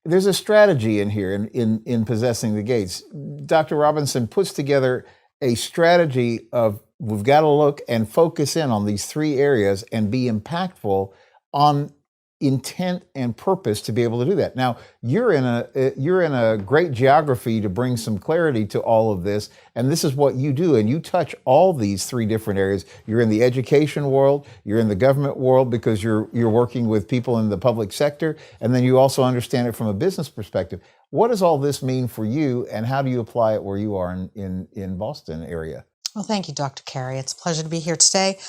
there's a strategy in here in possessing the gates. Dr. Robinson puts together a strategy of we've got to look and focus in on these three areas and be impactful on intent and purpose to be able to do that. Now, you're in a great geography to bring some clarity to all of this, and this is what you do, and you touch all these three different areas. You're in the education world, you're in the government world because you're working with people in the public sector, and then you also understand it from a business perspective. What does all this mean for you, and how do you apply it where you are in Boston area? Well, thank you, Dr. Carey. It's a pleasure to be here today.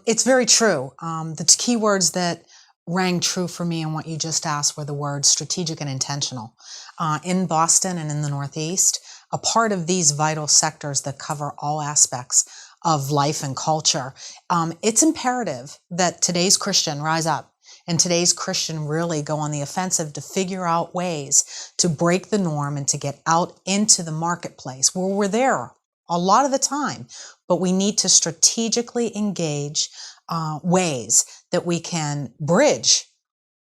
It's very true. The key words that rang true for me and what you just asked were the words strategic and intentional. In Boston and in the Northeast, a part of these vital sectors that cover all aspects of life and culture, it's imperative that today's Christian rise up and today's Christian really go on the offensive to figure out ways to break the norm and to get out into the marketplace where we're there a lot of the time, but we need to strategically engage ways that we can bridge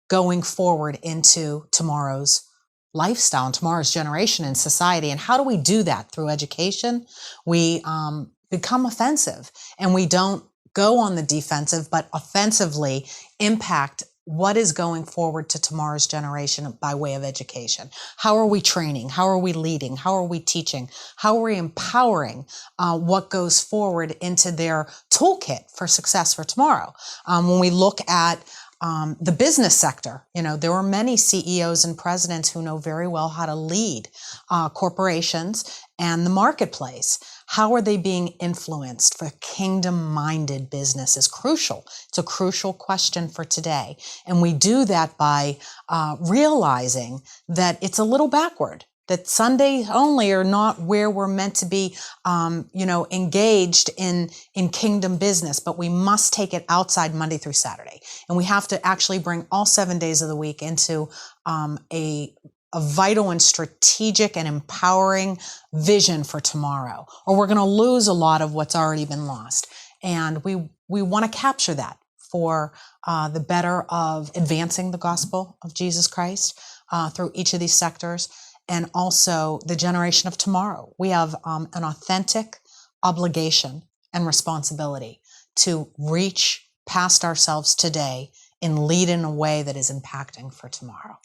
going forward into tomorrow's lifestyle and tomorrow's generation in society. And how do we do that? Through education. We become offensive and we don't go on the defensive, but offensively impact what is going forward to tomorrow's generation by way of education. How are we training? How are we leading? How are we teaching? How are we empowering what goes forward into their toolkit for success for tomorrow? When we look at the business sector, there are many CEOs and presidents who know very well how to lead corporations and the marketplace. How are they being influenced for kingdom-minded business is crucial. It's a crucial question for today. And we do that by realizing that it's a little backward, that Sundays only are not where we're meant to be, engaged in kingdom business, but we must take it outside Monday through Saturday. And we have to actually bring all 7 days of the week into a vital and strategic and empowering vision for tomorrow, or we're going to lose a lot of what's already been lost. And we want to capture that for the better of advancing the gospel of Jesus Christ through each of these sectors, and also the generation of tomorrow. We have an authentic obligation and responsibility to reach past ourselves today and lead in a way that is impacting for tomorrow.